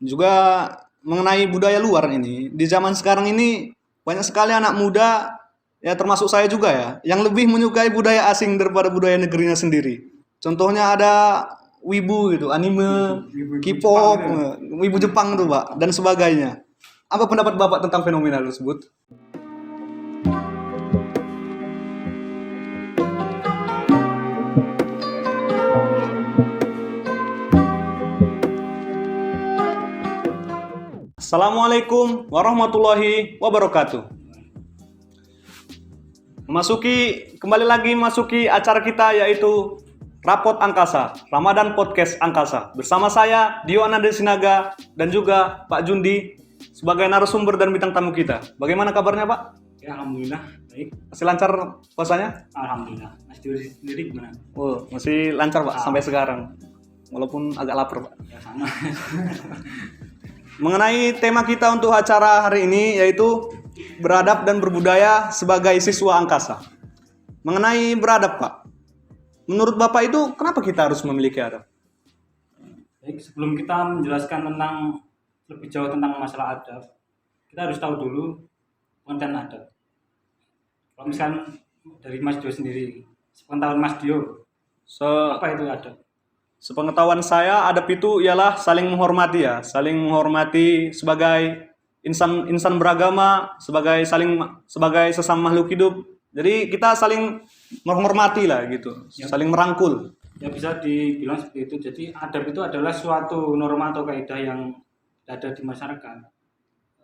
Juga mengenai budaya luar ini, di zaman sekarang ini banyak sekali anak muda, ya termasuk saya juga ya, yang lebih menyukai budaya asing daripada budaya negerinya sendiri. Contohnya ada wibu gitu, anime, Ibu-ibu Jepang K-pop, itu. wibu Jepang tuh Pak, dan sebagainya. Apa pendapat Bapak tentang fenomena tersebut? Assalamualaikum warahmatullahi wabarakatuh. Kembali lagi masuki acara kita yaitu Rapot Angkasa, Ramadan Podcast Angkasa. Bersama saya Dio Ananda Sinaga dan juga Pak Jundi sebagai narasumber dan bintang tamu kita. Bagaimana kabarnya Pak? Ya, alhamdulillah baik. Masih lancar puasanya? Alhamdulillah. Mas Dio sendiri gimana? Oh, masih lancar Pak sampai sekarang. Walaupun agak lapar Pak. Ya sama. Mengenai tema kita untuk acara hari ini yaitu beradab dan berbudaya sebagai siswa angkasa. Mengenai beradab Pak, menurut Bapak itu kenapa kita harus memiliki adab? Baik, sebelum kita menjelaskan tentang lebih jauh tentang masalah adab, kita harus tahu dulu pengertian adab. Kalau misalkan dari Mas Dio sendiri, sepengetahuan Mas Dio, apa itu adab? Sepengetahuan saya, adab itu ialah saling menghormati ya, saling menghormati sebagai insan beragama, sebagai sesama makhluk hidup. Jadi kita saling menghormati lah gitu, saling merangkul. Ya bisa dibilang seperti itu. Jadi adab itu adalah suatu norma atau kaidah yang ada di masyarakat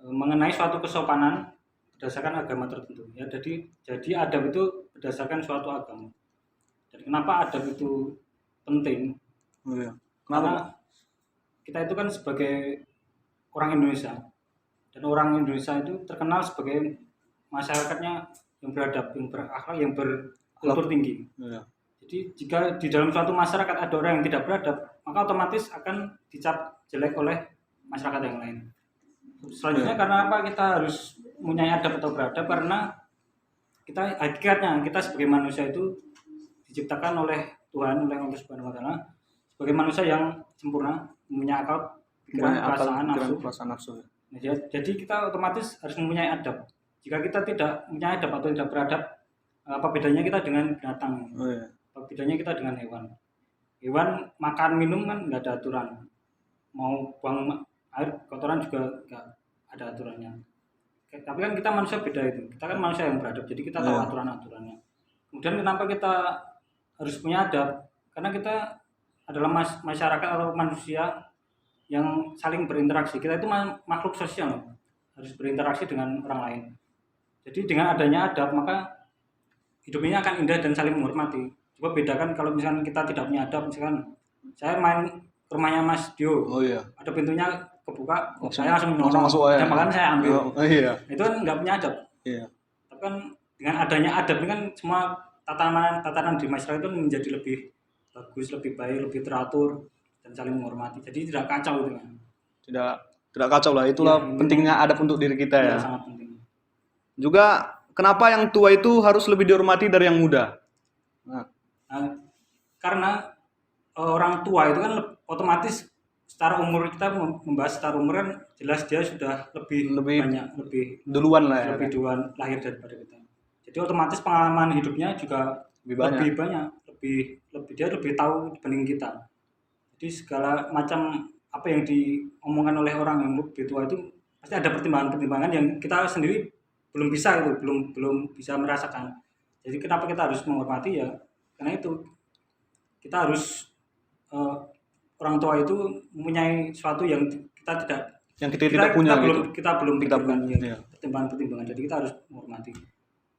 mengenai suatu kesopanan berdasarkan agama tertentu. Ya, jadi adab itu berdasarkan suatu agama. Jadi kenapa adab itu penting? Oh, iya. Karena kita itu kan sebagai orang Indonesia, dan orang Indonesia itu terkenal sebagai masyarakatnya yang beradab, yang berakhlak, yang berkultur tinggi. Iya. Jadi jika di dalam suatu masyarakat ada orang yang tidak beradab, maka otomatis akan dicap jelek oleh masyarakat yang lain. Selanjutnya karena apa kita harus mempunyai adab atau beradab? Karena hakikatnya kita sebagai manusia itu diciptakan oleh Tuhan, oleh Allah Subhanahu wa taala sebagai manusia yang sempurna, mempunyai akal, pikiran, perasaan, nafsu. Nah, jadi kita otomatis harus mempunyai adab. Jika kita tidak mempunyai adab atau tidak beradab, apa bedanya kita dengan binatang? Oh, iya. Apa bedanya kita dengan hewan? Hewan makan minum kan nggak ada aturan. Mau buang air kotoran juga nggak ada aturannya. Tapi kan kita manusia beda itu. Kita kan manusia yang beradab, jadi kita tahu aturan-aturannya. Kemudian kenapa kita harus punya adab? Karena kita adalah masyarakat atau manusia yang saling berinteraksi. Kita itu makhluk sosial, harus berinteraksi dengan orang lain. Jadi dengan adanya adab, maka hidup ini akan indah dan saling menghormati. Coba bedakan kalau misalnya kita tidak punya adab, misalkan saya main ke rumahnya Mas Dio, ada pintunya kebuka, saya langsung masuk aja. Dan makan saya ambil. Iya. Itu kan nggak punya adab. Iya. Tapi kan dengan adanya adab ini kan semua tatanan di masyarakat itu menjadi lebih bagus, lebih baik, lebih teratur dan saling menghormati. Jadi tidak kacau itu kan. Tidak kacau lah. Itulah pentingnya adab untuk diri kita ya. Sangat penting. Juga kenapa yang tua itu harus lebih dihormati dari yang muda? Nah, karena orang tua itu kan otomatis secara umur, kita membahas secara umur kan jelas dia sudah lebih banyak, lebih duluan lah ya. Lebih duluan lahir daripada kita. Jadi otomatis pengalaman hidupnya juga lebih banyak, dia lebih tahu dibanding kita. Jadi segala macam apa yang diomongkan oleh orang yang lebih tua itu pasti ada pertimbangan-pertimbangan yang kita sendiri belum bisa bisa merasakan. Jadi kenapa kita harus menghormati ya? Karena itu kita harus orang tua itu mempunyai sesuatu yang kita tidak punya, kita belum pikirkan pertimbangan-pertimbangan. Jadi kita harus menghormati.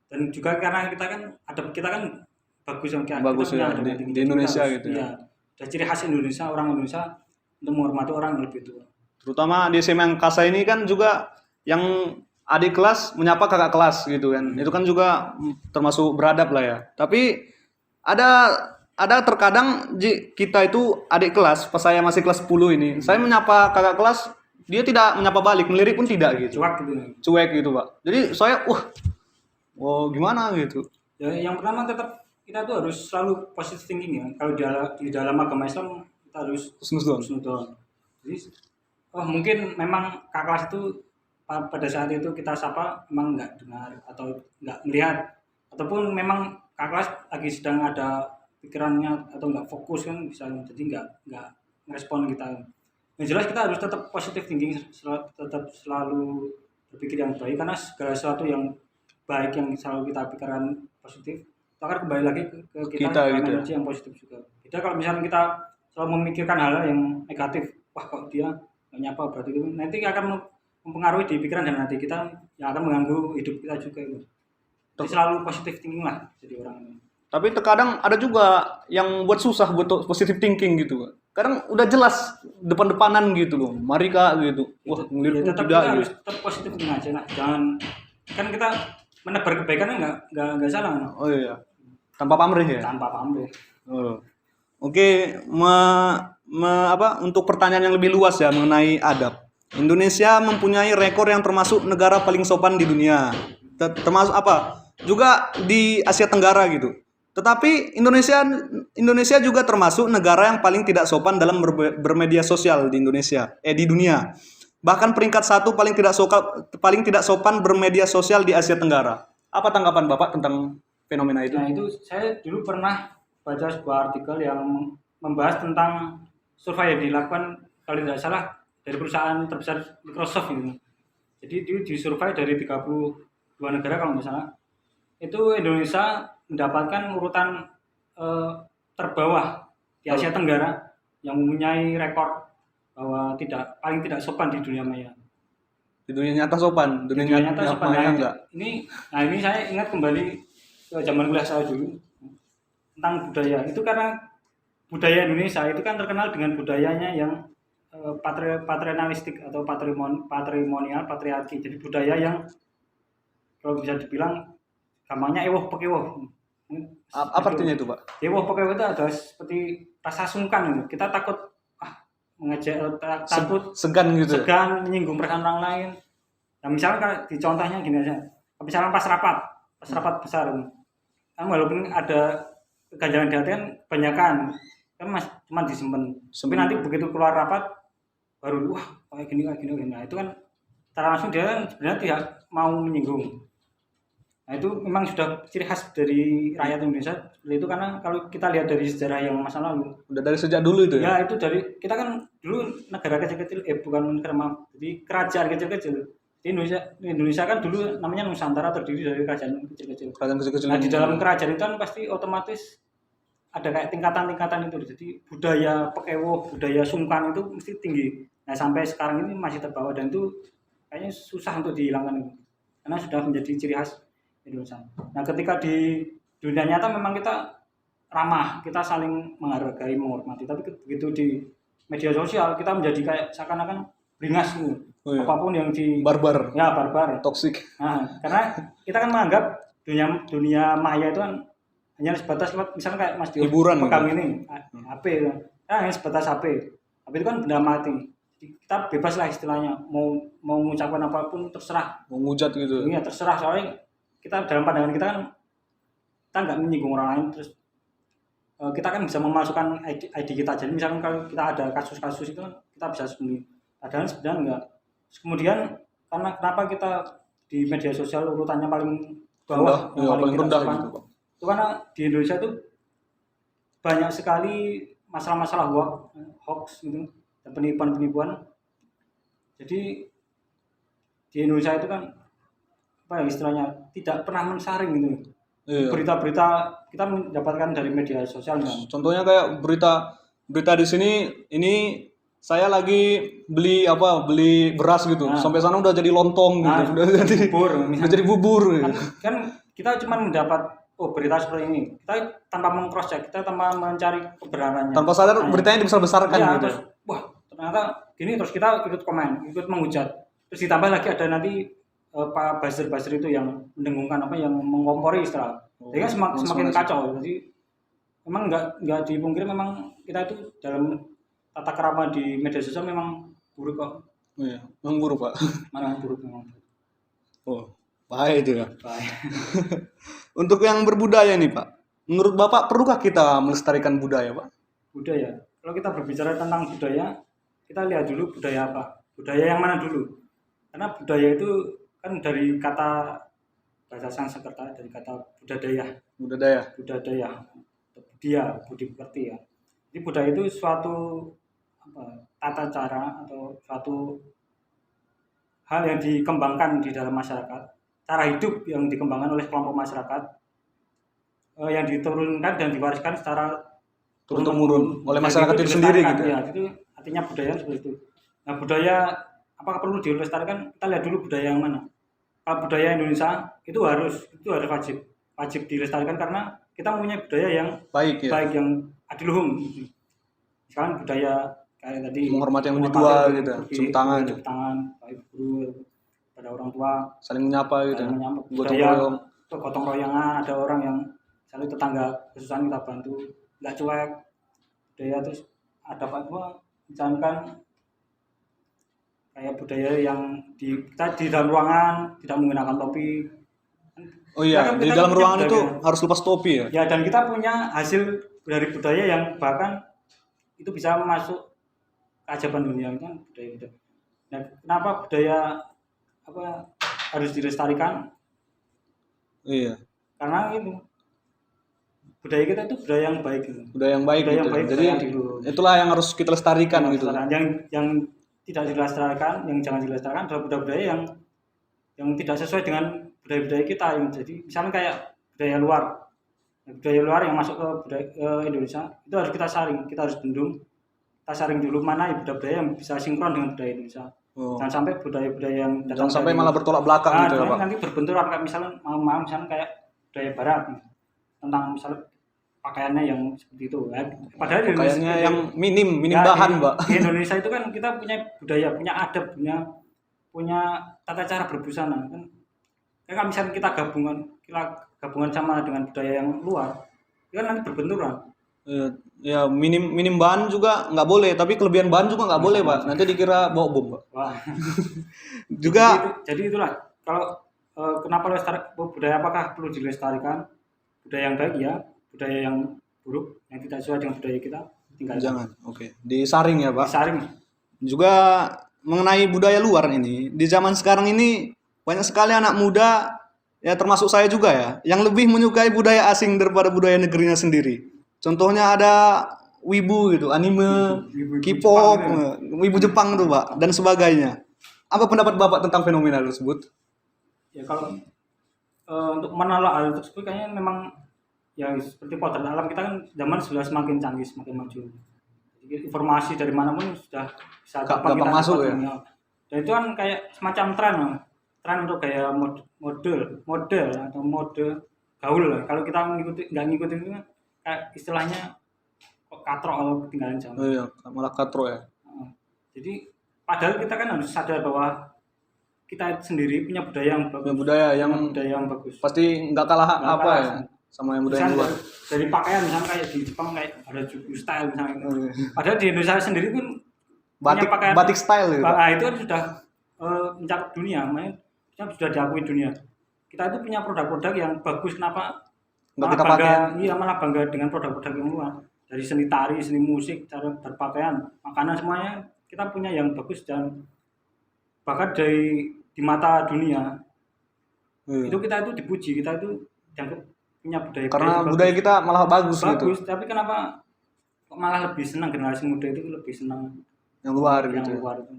Dan juga karena kita kan bagus yang bagus ya, di Indonesia harus, gitu ya. Ada ciri khas Indonesia, orang Indonesia untuk menghormati orang yang lebih tua. Terutama di SMA Angkasa ini kan juga yang adik kelas menyapa kakak kelas gitu kan. Itu kan juga termasuk beradab lah ya. Tapi ada terkadang kita itu adik kelas, pas saya masih kelas 10 ini, saya menyapa kakak kelas, dia tidak menyapa balik, melirik pun tidak gitu. Cuek gitu Pak. Jadi saya gimana gitu. Ya, yang pertama tetap kita tuh harus selalu positive thinking ya. Kalau di dalam agama Islam kita harus husnuzon. Jadi oh mungkin memang kakak kelas itu pada saat itu kita sapa memang nggak dengar atau nggak melihat, ataupun memang kakak kelas lagi sedang ada pikirannya atau nggak fokus kan bisa, jadi nggak merespon kita. Yang jelas kita harus tetap positive thinking, tetap selalu berpikir yang baik, karena segala sesuatu yang baik yang selalu kita pikirkan positif itu akan kembali lagi ke kita Kita dengan gitu ya. energi yang positif juga. Beda kalau misalnya kita selalu memikirkan hal yang negatif, wah kok dia nggak nyapa, berarti itu nanti akan mempengaruhi di pikiran dan hati kita, yang akan mengganggu hidup kita juga itu. Jadi selalu positive thinking lah jadi orang ini. Tapi terkadang ada juga yang buat susah buat positive thinking gitu. Kadang udah jelas depan-depanan gitu loh. Mari Kak gitu. Wah, Ya, ngelirik tetap tidak kita gitu. harus tetap positif thinking aja lah, jangan, kan kita menebar kebaikan kan nggak salah kan? Oh iya. Tanpa pamrih ya. Tanpa pamrih. Oh. Oke, untuk pertanyaan yang lebih luas ya mengenai adab. Indonesia mempunyai rekor yang termasuk negara paling sopan di dunia. Termasuk apa? Juga di Asia Tenggara gitu. Tetapi Indonesia juga termasuk negara yang paling tidak sopan dalam bermedia sosial di di dunia. Bahkan peringkat 1 paling tidak sopan bermedia sosial di Asia Tenggara. Apa tanggapan Bapak tentang fenomena itu? Nah itu saya dulu pernah baca sebuah artikel yang membahas tentang survei yang dilakukan kalau tidak salah dari perusahaan terbesar Microsoft ini. Jadi dia disurvei dari 32 negara kalau nggak salah. Itu Indonesia mendapatkan urutan terbawah di Asia Tenggara yang mempunyai rekor bahwa paling tidak sopan di dunia maya. Di dunia nyata sopan, Di dunia nyata sopan. maya Nah, enggak. ini saya ingat kembali ke zaman kuliah saya dulu tentang budaya. Itu karena budaya Indonesia itu kan terkenal dengan budayanya yang paternalistik atau patrimonial, patriarki. Jadi budaya yang kalau bisa dibilang gampangnya ewoh pekewoh. Apa artinya itu, Pak? Ewoh pekewoh itu adalah seperti rasa sungkan. Kita takut takut Segan gitu. segan menyinggung perasaan orang lain. Nah, misalnya kalau di contohnya gini aja. Misalnya pas rapat besar. Kan walaupun ada keganjalan di hati kan kebanyakan kan cuma disimpan. Tapi nanti begitu keluar rapat baru wah kayak gini. Nah, itu kan secara langsung dia kan sebenarnya tidak mau menyinggung. Nah, itu memang sudah ciri khas dari rakyat Indonesia seperti itu, karena kalau kita lihat dari sejarah yang masa lalu. Udah dari sejak dulu itu ya? Ya, itu dari kita kan dulu negara kecil-kecil, bukan negara, maaf, jadi kerajaan kecil-kecil. Di Indonesia kan dulu namanya Nusantara, terdiri dari kerajaan kecil-kecil. Kerajaan kecil-kecil. Nah, di dalam kerajaan itu kan pasti otomatis ada kayak tingkatan-tingkatan itu. Jadi budaya pekewoh, budaya sungkan itu mesti tinggi. Nah, sampai sekarang ini masih terbawa dan itu kayaknya susah untuk dihilangkan itu. Karena sudah menjadi ciri khas Indonesia. Nah, ketika di dunia nyata memang kita ramah, kita saling menghargai, menghormati. Tapi begitu di media sosial kita menjadi kayak seakan-akan beringas gitu. Oh, iya. Apapun yang di barbar, toksik. Nah, karena kita kan menganggap dunia maya itu kan hanya sebatas misalnya kayak Mas Dio hiburan pegang gitu. ini HP itu. Nah, hanya sebatas HP. HP itu kan benda mati. Kita bebas lah istilahnya, mau mengucapkan apapun terserah. Mau ngujat gitu. Iya, terserah, soalnya kita dalam pandangan kita kan kita nggak menyinggung orang lain, terus kita kan bisa memasukkan ID kita. Jadi misalkan kalau kita ada kasus-kasus itu kita bisa sembunyi. Padahal sebenarnya enggak. Kemudian karena kenapa kita di media sosial urutannya paling bawah, paling rendah gitu, Pak. Itu karena di Indonesia itu banyak sekali masalah-masalah hoax gitu dan penipuan-penipuan. Jadi di Indonesia itu kan apa ya istilahnya, tidak pernah mensaring gitu. Iya. Berita-berita kita mendapatkan dari media sosial kan. Contohnya kayak berita di sini ini saya lagi beli beras gitu. Nah. Sampai sana udah jadi lontong gitu. Nah, udah jadi bubur. Kan kita cuma mendapat berita seperti ini. Kita tanpa meng-cross check, kita tanpa mencari kebenarannya. Tanpa sadar beritanya dibesar-besarkan ya, gitu. Terus wah, ternyata gini, terus kita ikut komen, ikut menghujat. Terus ditambah lagi ada nanti Pak buzzer itu yang mendengungkan yang mengompori istilah. Jadi kan semakin kacau. Jadi memang nggak dipungkiri memang kita itu dalam tata krama di media sosial memang buruk kok. Oh iya, memang buruk, Pak. Mana buruk memang. Oh, bahaya itu ya. Bahaya. Untuk yang berbudaya nih, Pak. Menurut Bapak perlukah kita melestarikan budaya, Pak? Budaya. Kalau kita berbicara tentang budaya, kita lihat dulu budaya apa. budaya yang mana dulu? Karena budaya itu kan dari kata bahasa Sanskerta, dari kata budaya, Budaya. budaya, budaya, budi pekerti ya. Jadi budaya itu suatu tata cara atau suatu hal yang dikembangkan di dalam masyarakat, cara hidup yang dikembangkan oleh kelompok masyarakat, yang diturunkan dan diwariskan secara Turun-temurun oleh Dan masyarakat itu sendiri dilestarikan, gitu. ya. Itu artinya budaya seperti itu. Nah, budaya apakah perlu dilestarikan? Kita lihat dulu budaya yang mana. Kalau budaya Indonesia itu harus wajib dilestarikan karena kita mempunyai budaya yang Baik ya. baik, yang adiluhung. Misalkan budaya kayak tadi Menghormati yang lebih tua gitu, cium tangan, cium tangan, baik guru pada orang tua, saling menyapa gitu. saling menyambut, Gotong budaya royong. gotong royongan, ada orang yang saling tetangga kesusahan kita bantu, nggak cuek. Budaya terus ada apa misalkan kayak budaya yang kita di dalam ruangan tidak menggunakan topi. Oh iya, Kan di kita dalam punya ruangan budaya. itu harus lepas topi ya. Ya, dan kita punya hasil dari budaya yang bahkan itu bisa masuk keajaiban dunia, kan budaya kita. Nah, kenapa budaya harus dilestarikan? Iya, Karena itu budaya kita itu budaya yang baik gitu. budaya yang baik Budaya gitu. yang baik, Jadi budaya yang adiluhung. itulah yang harus kita lestarikan gitu. Yang tidak dilestarikan, yang jangan dilestarikan adalah budaya-budaya yang tidak sesuai dengan budaya-budaya kita, yang jadi misalnya kayak budaya luar yang masuk ke Indonesia itu harus kita harus bendung, kita saring dulu mana budaya-budaya yang bisa sinkron dengan budaya Indonesia. Oh. Jangan sampai budaya-budaya yang Jangan sampai malah bertolak belakang gitu ya, Pak. nanti berbenturan kayak misalnya misalnya kayak budaya Barat tentang misalnya pakaiannya yang seperti itu. Padahal di Kayaknya Indonesia- yang minim Ya, bahan, di, Pak. Di Indonesia itu kan kita punya budaya, punya adab, punya tata cara berbusana kan. Kan misalnya kita gabungan sama dengan budaya yang luar, itu kan nanti berbenturan. Ya minim bahan juga nggak boleh, tapi kelebihan bahan juga nggak boleh, Pak. Nanti dikira bawa bom, Pak. Wah. Juga Jadi itulah kalau kenapa budaya apakah perlu dilestarikan? Budaya yang baik ya, budaya yang buruk yang tidak sesuai dengan budaya kita tinggalkan. jangan. Oke. Disaring ya, Pak. Disaring. Juga mengenai budaya luar ini, di zaman sekarang ini banyak sekali anak muda, ya termasuk saya juga ya, yang lebih menyukai budaya asing daripada budaya negerinya sendiri. Contohnya ada wibu gitu, anime, Wibu K-pop, Jepang wibu Jepang tuh, Pak, dan sebagainya. Apa pendapat Bapak tentang fenomena tersebut? Ya kalau untuk menolak hal tersebut kayaknya memang ya seperti kodrat alam kita kan zaman sudah semakin canggih, semakin maju. Jadi informasi dari mana pun sudah bisa Gampang masuk ya? Dan itu kan kayak semacam tren untuk gaya model atau mode gaul lah. Kalau kita nggak ngikutin itu kan kayak istilahnya kok katrok atau ketinggalan zaman. Oh iya, malah katro ya. Jadi padahal kita kan harus sadar bahwa kita sendiri punya budaya yang bagus. Budaya yang Budaya yang bagus. pasti nggak kalah Nggak apa kalah. ya sama yang budaya Misalnya luar. dari pakaian misalnya kayak di Jepang kayak ada juku style misalnya. Oh, iya. Padahal di Indonesia sendiri pun Batik punya pakaian batik style gitu. itu kan sudah mencakup dunia, makanya sudah diakui dunia. Kita itu punya produk-produk yang bagus, kenapa Nggak malah kita bangga? pakai. Iya, malah bangga dengan produk-produk yang luar. Dari seni tari, seni musik, cara berpakaian, makanan, semuanya kita punya yang bagus dan bahkan di mata dunia Iya. itu kita itu dipuji, kita itu dianggap punya budaya Karena yang budaya kita malah bagus gitu. bagus, tapi kenapa kok malah lebih senang generasi muda itu lebih senang Yang luar yang gitu. luar itu.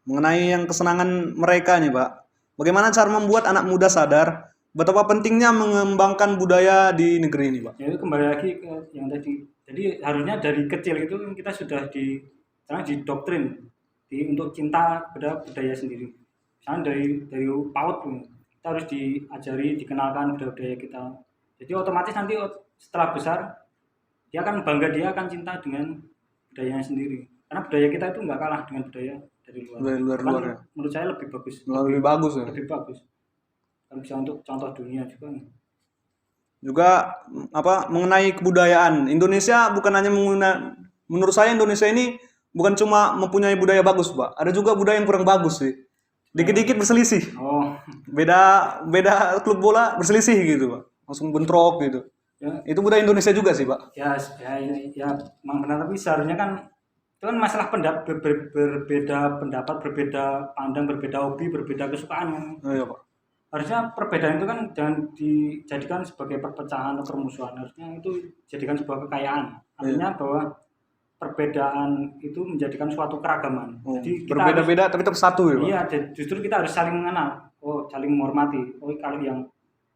Mengenai yang kesenangan mereka nih, Pak. Bagaimana cara membuat anak muda sadar betapa pentingnya mengembangkan budaya di negeri ini, Pak? Ya itu kembali lagi ke yang tadi. Jadi harusnya dari kecil itu kita sudah didoktrin untuk cinta kepada budaya sendiri. Misalnya dari PAUD kita harus diajari, dikenalkan budaya kita. Jadi otomatis nanti setelah besar dia akan bangga, dia akan cinta dengan budayanya sendiri. Karena budaya kita itu nggak kalah dengan budaya dari luar. Dari luar Bahkan ya. menurut saya lebih bagus. Lebih bagus ya. Lebih bagus. Kan bisa untuk contoh dunia juga. Juga mengenai kebudayaan. Indonesia bukan hanya menurut saya Indonesia ini bukan cuma mempunyai budaya bagus, Pak. Ada juga budaya yang kurang bagus sih. Dikit-dikit berselisih. Oh, Beda klub bola berselisih gitu, Pak. Langsung bentrok gitu. ya. Itu budaya Indonesia juga sih, Pak. Ya, memang benar, tapi seharusnya kan itu itu kan masalah berbeda pendapat, berbeda pandang, berbeda hobi, berbeda kesukaan. Oh, iya, Pak. Harusnya perbedaan itu kan jangan dijadikan sebagai perpecahan atau permusuhan, harusnya itu jadikan sebuah kekayaan. Artinya bahwa perbedaan itu menjadikan suatu keragaman. Jadi kita Berbeda-beda tapi tetap satu ya, Pak. iya, justru kita harus saling mengenal, saling menghormati. Kalau yang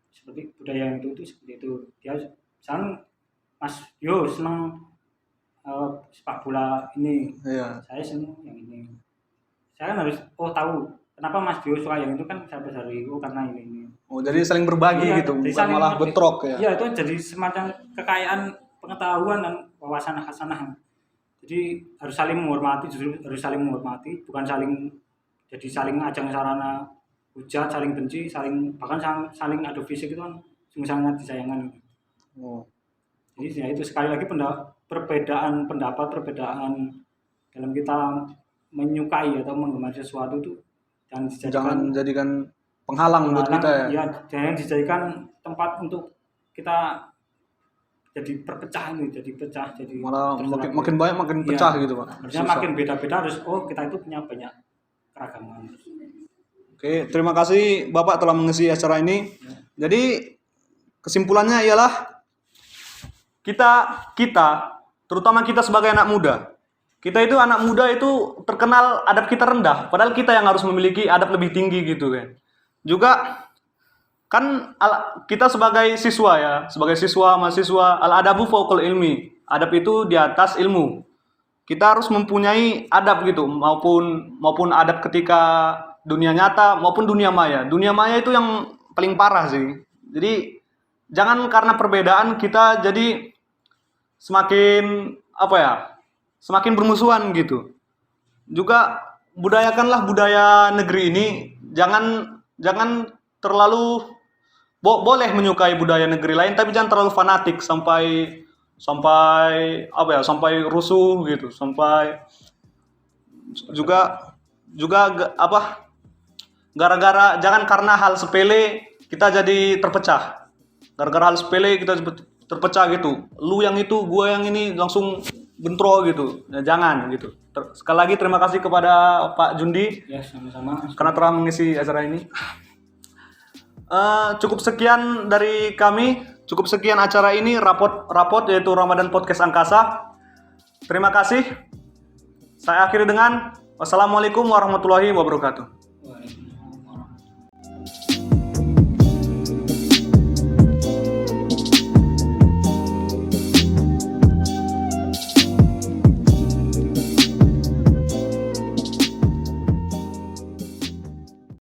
seperti budaya yang itu seperti itu. Dia misalnya Mas Yo senang sepak bola ini, Iya. saya senang yang ini. Saya kan harus tahu kenapa Mas Dio suka yang itu, kan saya dari karena ini. Oh, jadi saling berbagi Iya, gitu, jadi bukan saling malah mengerti. bentrok ya. Iya, itu jadi semacam kekayaan pengetahuan dan wawasan hasanah. Jadi harus saling menghormati, justru harus saling menghormati, bukan jadi saling ajang sarana hujat, saling benci, bahkan saling adu fisik itu kan sungguh sangat disayangkan. Oh. Jadi ya itu, sekali lagi perbedaan pendapat, perbedaan dalam kita menyukai atau menggemari sesuatu itu Jangan jadikan penghalang buat kita ya. Ya, jangan dijadikan tempat untuk kita jadi perpecahan, jadi pecah, jadi Malah makin banyak makin pecah gitu, Pak. Harusnya makin beda-beda, harus kita itu punya banyak keragaman. Oke, terima kasih Bapak telah mengisi acara ini. Jadi kesimpulannya ialah kita terutama kita sebagai anak muda. Kita itu anak muda itu terkenal adab kita rendah, padahal kita yang harus memiliki adab lebih tinggi gitu kan. Juga kan kita sebagai siswa ya, sebagai siswa mahasiswa, al-adabu fauqal ilmi. Adab itu di atas ilmu. Kita harus mempunyai adab gitu, maupun adab ketika dunia nyata maupun dunia maya. Dunia maya itu yang paling parah sih. Jadi jangan karena perbedaan kita jadi semakin semakin bermusuhan gitu. Juga budayakanlah budaya negeri ini, jangan terlalu boleh menyukai budaya negeri lain, tapi jangan terlalu fanatik sampai rusuh gitu, sampai juga gara-gara, jangan karena hal sepele kita jadi terpecah. Gara-gara hal sepele kita terpecah gitu. Lu yang itu, gua yang ini, langsung bentrok gitu. Nah, jangan gitu. Sekali lagi terima kasih kepada Pak Jundi. Ya, sama-sama. Karena telah mengisi acara ini. Cukup sekian dari kami. Cukup sekian acara ini, rapot yaitu Ramadan Podcast Angkasa. Terima kasih. Saya akhiri dengan wassalamualaikum warahmatullahi wabarakatuh.